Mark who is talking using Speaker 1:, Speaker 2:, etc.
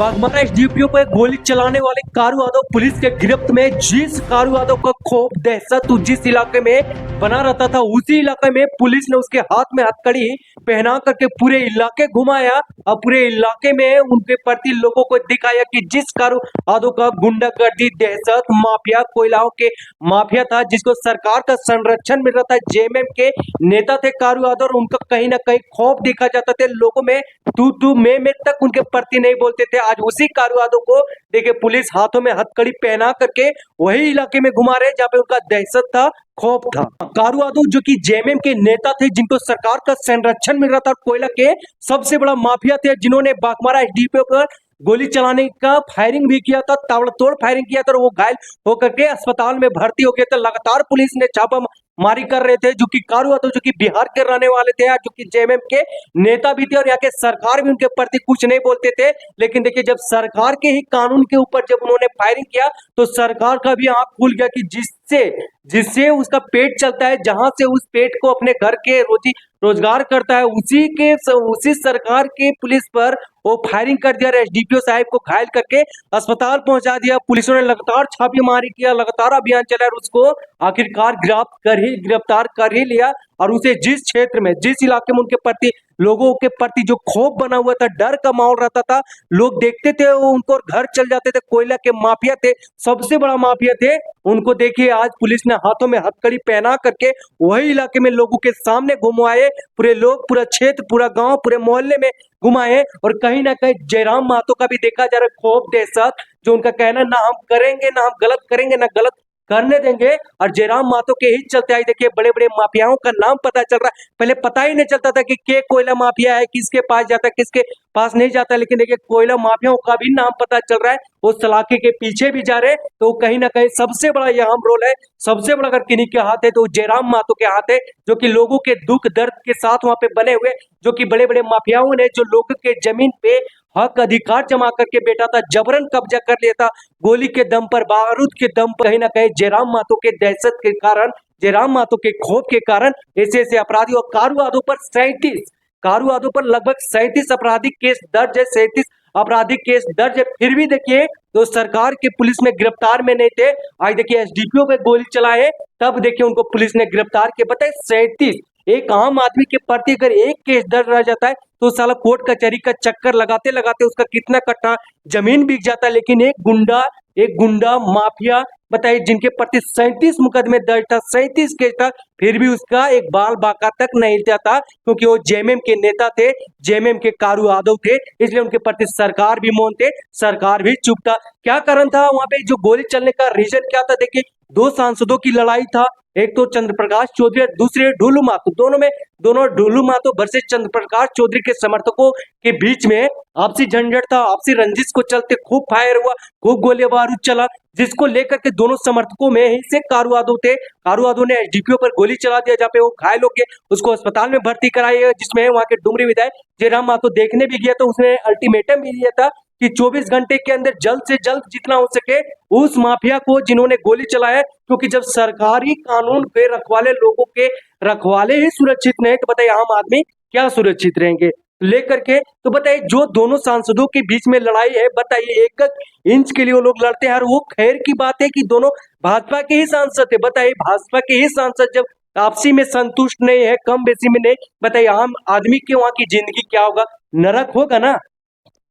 Speaker 1: Baghmara SDPO पर गोली चलाने वाले कारू यादव पुलिस के गिरफ्त में। जिस कारू यादव का खौफ दहशत जिस इलाके में बना रहता था, उसी इलाके में पुलिस ने उसके हाथ में हथकड़ी पहना करके पूरे इलाके घुमाया और पूरे इलाके में उनके प्रति लोगों को दिखाया कि जिस कारू यादव का गुंडागर्दी दहशत माफिया कोयलाओं के माफिया था, जिसको सरकार का संरक्षण मिल रहा था, जेएमएम के नेता थे कारू यादव, और उनका कहीं ना कहीं खौफ दिखा जाता थे लोगों में। तू मैं तक उनके प्रति नहीं बोलते थे। आज उसी कारू यादव को देखिए पुलिस हाथों में हथकड़ी पहना करके वही इलाके में घुमा रहे जहाँ पे उनका दहशत था, खौफ था। कारू यादव जो कि जेएमएम के नेता थे, जिनको सरकार का संरक्षण मिल रहा था, कोयला के सबसे बड़ा माफिया थे, जिन्होंने बाघमारा एसडीपीओ पर गोली चलाने का फायरिंग भी किया था, ताबड़तोड़ फायरिंग किया था, और वो घायल होकर के अस्पताल में भर्ती हो गए थे। लगातार पुलिस ने छापा मारी कर रहे थे, जो कि कारू यादव जो कि बिहार के रहने वाले थे, जो कि जेएमएम के नेता भी थे, और यहाँ के सरकार भी उनके प्रति कुछ नहीं बोलते थे। लेकिन देखिए जब सरकार के ही कानून के ऊपर जब उन्होंने फायरिंग किया तो सरकार का भी आंख खुल गया कि जिससे जिससे उसका पेट चलता है, जहां से उस पेट को अपने घर के रोजी रोजगार करता है, उसी सरकार के पुलिस पर वो फायरिंग कर दिया, एसडीपीओ साहब को घायल करके अस्पताल पहुंचा दिया। पुलिसों ने लगातार छापेमारी किया, लगातार अभियान चला, और उसको आखिरकार गिरफ्तार कर ही लिया। और उसे जिस क्षेत्र में, जिस इलाके में उनके प्रति लोगों के प्रति जो खौफ बना हुआ था, डर का माहौल रहता था, लोग देखते थे वो उनको और घर चल जाते थे। कोयला के माफिया थे, सबसे बड़ा माफिया थे, उनको देखिए आज पुलिस ने हाथों में हथकड़ी पहना करके वही इलाके में लोगों के सामने घुमाए। पूरे लोग, पूरा क्षेत्र, पूरा गांव, पूरे मोहल्ले में घुमाए। और कहीं ना कहीं जयराम महतो का भी देखा जा रहा है खौफ दहशत, जो उनका कहना ना हम करेंगे, ना हम गलत करेंगे, ना गलत करने देंगे। और जयराम महतो के ही चलते आई देखिए बड़े बड़े माफियाओं का नाम पता चल रहा है। पहले पता ही नहीं चलता था कि के कोयला माफिया है, किसके पास जाता है, किसके पास नहीं जाता। लेकिन देखिए कोयला माफियाओं का भी नाम पता चल रहा है, वो सलाखे के पीछे भी जा रहे हैं। तो कहीं ना कहीं सबसे बड़ा यह अहम रोल है, सबसे बड़ा अगर किन्हीं के हाथ है तो जयराम महतो के हाथ है, जो कि लोगों के दुख दर्द के साथ वहां पे बने हुए, जो कि बड़े बड़े माफियाओं ने जो लोगों के जमीन पे हक अधिकार जमा करके बैठा था, जबरन कब्जा कर लिया था, गोली के दम पर, बारूद के दम पर। कहीं ना कहीं जयराम महतो के दहशत के कारण, जयराम महतो के खौफ के कारण ऐसे ऐसे अपराधी, और कारू यादव पर 37, कारू यादव पर लगभग 37 आपराधिक केस दर्ज है, 37 आपराधिक केस दर्ज है। फिर भी देखिए तो सरकार के पुलिस में गिरफ्तार में नहीं थे। आज देखिए एसडीपीओ पे गोली चलाए, तब देखिए उनको पुलिस ने गिरफ्तार किया। बताए 37, एक आम आदमी के प्रति अगर एक केस दर्ज रह जाता है तो साला कोर्ट कचहरी का चक्कर लगाते लगाते उसका कितना कट्टा जमीन बिक जाता है। लेकिन एक गुंडा माफिया, बताइए, जिनके प्रति 37 मुकदमे दर्ज था, 37 केस था, फिर भी उसका एक बाल बाका तक नहीं जाता, क्योंकि वो जेएमएम के नेता थे, जेएमएम के कारू यादव थे, इसलिए उनके प्रति सरकार भी मौन थे, सरकार भी चुप था। क्या कारण था वहां पे जो गोली चलने का रीजन क्या था? देखिए दो सांसदों की लड़ाई था, एक तो चंद्रप्रकाश चौधरी, दूसरे ढुलू महतो, दोनों ढुलू महतो वर्सेस चंद्रप्रकाश चौधरी के समर्थकों के बीच में आपसी झंझट था, आपसी रंजिश को चलते खूब फायर हुआ, खूब गोली बारूद चला, जिसको लेकर के दोनों समर्थकों में ही से कारू यादव थे। कारू यादव ने एसडीपीओ पर गोली चला दिया, जहाँ पे वो घायल हो गए, उसको अस्पताल में भर्ती कराया, जिसमें वहां के डुमरी विधायक जयराम महतो देखने भी गया, तो उसने अल्टीमेटम भी दिया था कि 24 घंटे के अंदर जल्द से जल्द जितना हो सके उस माफिया को जिन्होंने गोली चलाया, क्योंकि जब सरकारी कानून के रखवाले लोगों के रखवाले ही सुरक्षित नहीं, तो बताइए आम आदमी क्या सुरक्षित रहेंगे लेकर के। तो बताइए जो दोनों सांसदों के बीच में लड़ाई है, बताइए एक इंच के लिए वो लोग लड़ते हैं, और वो खैर की बात है कि दोनों भाजपा के ही सांसद थे। बताइए भाजपा के ही सांसद जब आपसी में संतुष्ट नहीं है, कम बेसी में नहीं, बताइए आम आदमी के वहां की जिंदगी क्या होगा? नरक होगा ना।